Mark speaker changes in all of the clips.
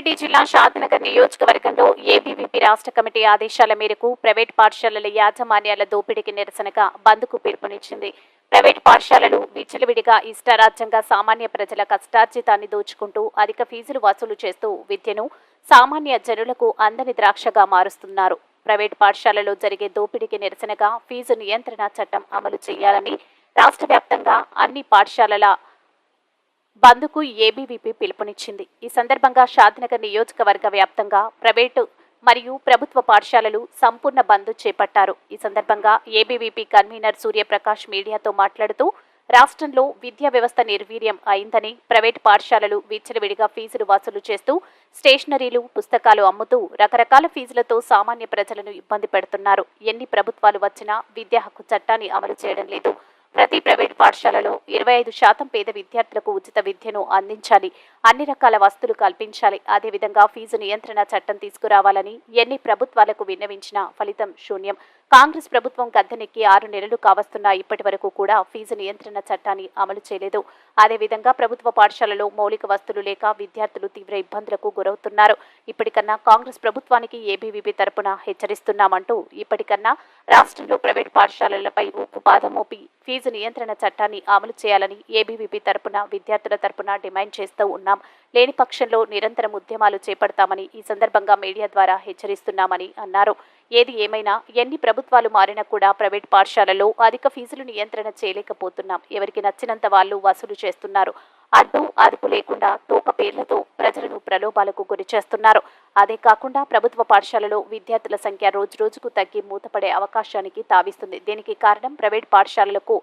Speaker 1: రంగారెడ్డి జిల్లా షాద్నగర్ నియోజకవర్గంలో ఏబీవీపీ రాష్ట్ర కమిటీ ఆదేశాల మేరకు ప్రైవేట్ పాఠశాలల యాజమాన్యాల దోపిడీకి నిరసనగా బంద్కు పిలుపునిచ్చింది. ప్రైవేట్ పాఠశాలలు విచ్చలవిడిగా ఇష్టారాజ్యంగా సామాన్య ప్రజల కష్టార్జితాన్ని దోచుకుంటూ అధిక ఫీజులు వసూలు చేస్తూ విద్యను సామాన్య జనులకు అందని ద్రాక్షగా మారుస్తున్నారు. ప్రైవేట్ పాఠశాలలో జరిగే దోపిడీకి నిరసనగా ఫీజు నియంత్రణ చట్టం అమలు చేయాలని రాష్ట్ర వ్యాప్తంగా అన్ని పాఠశాలల బంద్కు ఏబీవీపీ పిలుపునిచ్చింది. ఈ సందర్భంగా షాద్నగర్ నియోజకవర్గ వ్యాప్తంగా ప్రైవేటు మరియు ప్రభుత్వ పాఠశాలలు సంపూర్ణ బంద్ చేపట్టారు. ఈ సందర్భంగా ఏబీవీపీ కన్వీనర్ సూర్యప్రకాష్ మీడియాతో మాట్లాడుతూ రాష్ట్రంలో విద్యా వ్యవస్థ నిర్వీర్యం అయిందని, ప్రైవేట్ పాఠశాలలు విచ్చలవిడిగా ఫీజులు వసూలు చేస్తూ స్టేషనరీలు, పుస్తకాలు అమ్ముతూ రకరకాల ఫీజులతో సామాన్య ప్రజలను ఇబ్బంది పెడుతున్నారు. ఎన్ని ప్రభుత్వాలు వచ్చినా విద్యా హక్కు చట్టాన్ని అమలు చేయడం లేదు. ప్రతి ప్రైవేట్ పాఠశాలలో 25% పేద విద్యార్థులకు ఉచిత విద్యను అందించాలి, అన్ని రకాల వసతులు కల్పించాలి. అదేవిధంగా ఫీజు నియంత్రణ చట్టం తీసుకురావాలని ఎన్ని ప్రభుత్వాలకు విన్నవించినా ఫలితం శూన్యం. కాంగ్రెస్ ప్రభుత్వం గద్దెనెక్కి 6 నెలలు కావస్తున్నా ఇప్పటి వరకు కూడా ఫీజు నియంత్రణ చట్టాన్ని అమలు చేయలేదు. అదేవిధంగా ప్రభుత్వ పాఠశాలలో మౌలిక వసతులు లేక విద్యార్థులు తీవ్ర ఇబ్బందులకు గురవుతున్నారు. ఇప్పటికన్నా కాంగ్రెస్ ప్రభుత్వానికి ఏబీవీపీ తరపున హెచ్చరిస్తున్నామంటూ ఇప్పటికన్నా రాష్ట్రంలో ప్రైవేట్ పాఠశాలలపై ఉక్కుపాదం మోపి ఫీజు నియంత్రణ చట్టాన్ని అమలు చేయాలని ఏబీవీపీ తరపున విద్యార్థుల తరపున డిమాండ్ చేస్తూ ఉన్నాం. లేని పక్షంలో నిరంతరం ఉద్యమాలు చేపడతామని ఈ సందర్భంగా మీడియా ద్వారా హెచ్చరిస్తున్నామని అన్నారు. ఏది ఏమైనా ఎన్ని ప్రభుత్వాలు మారినా కూడా ప్రైవేట్ పాఠశాలలో అధిక ఫీజులు నియంత్రణ చేయలేకపోతున్నాం. ఎవరికి నచ్చినంత వాళ్ళు వసూలు చేస్తున్నారు. అడ్డు అదుపు లేకుండా తోక పేర్లతో ప్రజలను ప్రలోభాలకు గురి చేస్తున్నారు. అదే కాకుండా ప్రభుత్వ పాఠశాలలో విద్యార్థుల సంఖ్య రోజురోజుకు తగ్గి మూతపడే అవకాశానికి తావిస్తుంది. దీనికి కారణం ప్రైవేట్ పాఠశాలలకు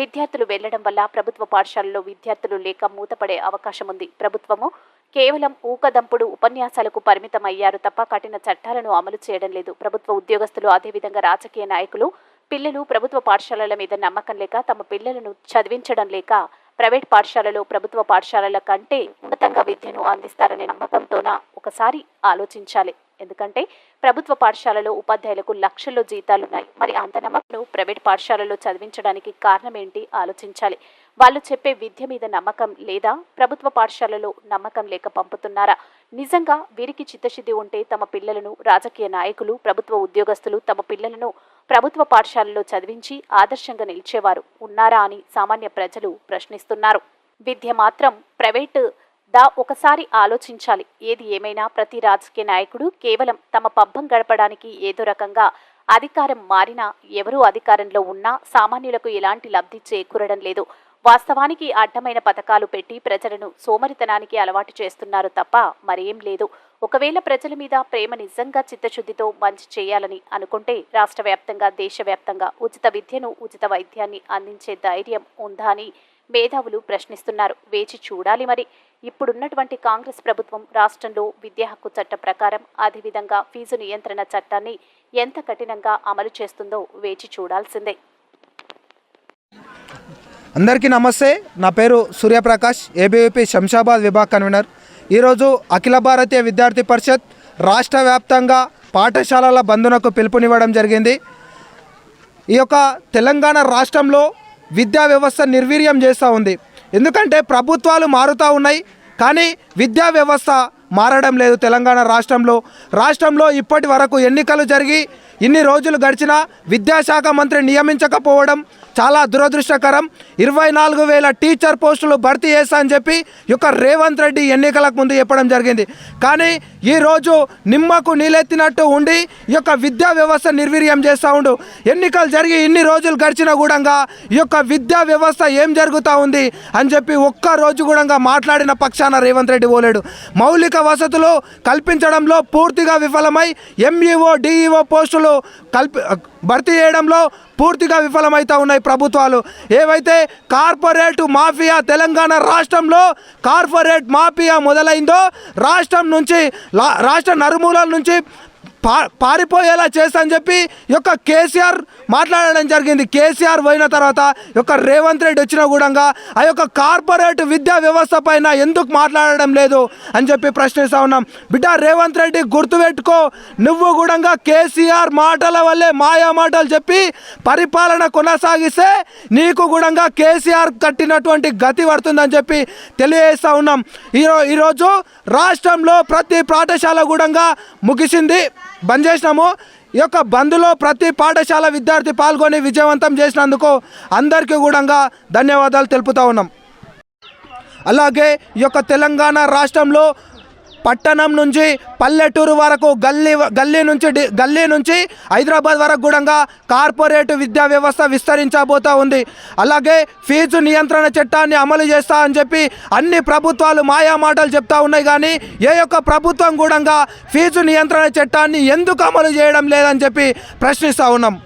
Speaker 1: విద్యార్థులు వెళ్లడం వల్ల ప్రభుత్వ పాఠశాలలో విద్యార్థులు లేక మూతపడే అవకాశం ఉంది. ప్రభుత్వము కేవలం ఊకదంపుడు ఉపన్యాసాలకు పరిమితం అయ్యారు తప్ప కఠిన చట్టాలను అమలు చేయడం లేదు. ప్రభుత్వ ఉద్యోగస్తులు, అదేవిధంగా రాజకీయ నాయకులు పిల్లలు ప్రభుత్వ పాఠశాలల మీద నమ్మకం లేక తమ పిల్లలను చదివించడం లేక ప్రైవేట్ పాఠశాలలో ప్రభుత్వ పాఠశాలల కంటే ఉన్నతంగా విద్యను అందిస్తారనే నమ్మకంతోన ఒకసారి ఆలోచించాలి. ఎందుకంటే ప్రభుత్వ పాఠశాలలో ఉపాధ్యాయులకు లక్షల్లో జీతాలున్నాయి. మరి అంత నమ్మకం ప్రైవేట్ పాఠశాలలో చదివించడానికి కారణం ఏంటి ఆలోచించాలి. వాళ్ళు చెప్పే విద్య మీద నమ్మకం లేదా ప్రభుత్వ పాఠశాలలో నమ్మకం లేక పంపుతున్నారా? నిజంగా వీరికి చిత్తశుద్ధి ఉంటే తమ పిల్లలను రాజకీయ నాయకులు, ప్రభుత్వ ఉద్యోగస్తులు తమ పిల్లలను ప్రభుత్వ పాఠశాలలో చదివించి ఆదర్శంగా నిలిచేవారు ఉన్నారా అని సామాన్య ప్రజలు ప్రశ్నిస్తున్నారు. విద్య మాత్రం ప్రైవేటు ఒకసారి ఆలోచించాలి. ఏది ఏమైనా ప్రతి రాజకీయ నాయకుడు కేవలం తమ పబ్బం గడపడానికి ఏదో రకంగా అధికారం మారినా, ఎవరూ అధికారంలో ఉన్నా సామాన్యులకు ఎలాంటి లబ్ధి చేకూరడం లేదు. వాస్తవానికి అడ్డమైన పథకాలు పెట్టి ప్రజలను సోమరితనానికి అలవాటు చేస్తున్నారు తప్ప మరేం లేదు. ఒకవేళ ప్రజల మీద ప్రేమ నిజంగా చిత్తశుద్ధితో మంచి చేయాలని అనుకుంటే రాష్ట్ర వ్యాప్తంగా, దేశవ్యాప్తంగా ఉచిత విద్యను, ఉచిత వైద్యాన్ని అందించే ధైర్యం ఉందా అని మేధావులు ప్రశ్నిస్తున్నారు. వేచి చూడాలి. మరి ఇప్పుడున్నటువంటి కాంగ్రెస్ ప్రభుత్వం రాష్ట్రంలో విద్యా హక్కు చట్టం ప్రకారం, అదేవిధంగా ఫీజు నియంత్రణ చట్టాన్ని ఎంత కఠినంగా అమలు చేస్తుందో వేచి చూడాల్సిందే.
Speaker 2: అందరికీ నమస్తే. నా పేరు సూర్యప్రకాష్, ఏబీవీపీ శంషాబాద్ విభాగ్ కన్వీనర్. ఈరోజు అఖిల భారతీయ విద్యార్థి పరిషత్ రాష్ట్ర వ్యాప్తంగా పాఠశాలల బంధునకు పిలుపునివ్వడం జరిగింది. ఈ యొక్క తెలంగాణ రాష్ట్రంలో విద్యా వ్యవస్థ నిర్వీర్యం చేస్తూ ఉంది. ఎందుకంటే ప్రభుత్వాలు మారుతూ ఉన్నాయి, కానీ విద్యా వ్యవస్థ మారడం లేదు. తెలంగాణ రాష్ట్రంలో ఇప్పటి వరకు ఎన్నికలు జరిగి ఇన్ని రోజులు గడిచినా విద్యాశాఖ మంత్రి నియమించకపోవడం చాలా దురదృష్టకరం. 24,000 టీచర్ పోస్టులు భర్తీ చేస్తా అని చెప్పి రేవంత్ రెడ్డి ఎన్నికలకు ముందు చెప్పడం జరిగింది. కానీ ఈరోజు నిమ్మకు నీళ్ళెత్తినట్టు ఉండి ఈ విద్యా వ్యవస్థ నిర్వీర్యం చేస్తూ ఉండు. ఎన్నికలు జరిగి ఇన్ని రోజులు గడిచినా కూడా ఈ విద్యా వ్యవస్థ ఏం జరుగుతూ ఉంది అని చెప్పి ఒక్కరోజు కూడా మాట్లాడిన పక్షాన రేవంత్ రెడ్డి పోలేడు. మౌలిక వసతులు కల్పించడంలో పూర్తిగా విఫలమై ఎంఈఓ, డిఈఓ పోస్టులు భర్తీ చేయడంలో పూర్తిగా విఫలమవుతూ ఉన్నాయి ప్రభుత్వాలు. ఏవైతే కార్పొరేట్ మాఫియా తెలంగాణ రాష్ట్రంలో కార్పొరేట్ మాఫియా మొదలైందో రాష్ట్ర నలుమూలల నుంచి పారిపోయేలా చేస్తా అని చెప్పి ఈ యొక్క కేసీఆర్ మాట్లాడడం జరిగింది. కేసీఆర్ పోయిన తర్వాత ఈ యొక్క రేవంత్ రెడ్డి వచ్చిన కూడా ఆ యొక్క కార్పొరేట్ విద్యా వ్యవస్థ పైన ఎందుకు మాట్లాడడం లేదు అని చెప్పి ప్రశ్నిస్తూ ఉన్నాం. బిడ్డ రేవంత్ రెడ్డి గుర్తుపెట్టుకో, నువ్వు కూడా కేసీఆర్ మాటల వల్లే మాయా మాటలు చెప్పి పరిపాలన కొనసాగిస్తే నీకు కూడా కేసీఆర్ కట్టినటువంటి గతి పడుతుందని చెప్పి తెలియజేస్తూ ఉన్నాం. ఈరోజు రాష్ట్రంలో ప్రతి పాఠశాల కూడా ముగిసింది, బంద్ చేసినాము. ఈ యొక్క బంద్లో ప్రతి పాఠశాల విద్యార్థి పాల్గొని విజయవంతం చేసినందుకు అందరికీ కూడా ధన్యవాదాలు తెలుపుతూ ఉన్నాం. అలాగే ఈ యొక్క తెలంగాణ రాష్ట్రంలో పట్టణం నుంచి పల్లెటూరు వరకు గల్లీ నుంచి హైదరాబాద్ వరకు కూడా కార్పొరేట్ విద్యా వ్యవస్థ విస్తరించబోతూ ఉంది. అలాగే ఫీజు నియంత్రణ చట్టాన్ని అమలు చేస్తా అని చెప్పి అన్ని ప్రభుత్వాలు మాయా మాటలు చెప్తా ఉన్నాయి, కానీ ఏ యొక్క ప్రభుత్వం కూడా ఫీజు నియంత్రణ చట్టాన్ని ఎందుకు అమలు చేయడం లేదని చెప్పి ప్రశ్నిస్తూ ఉన్నాం.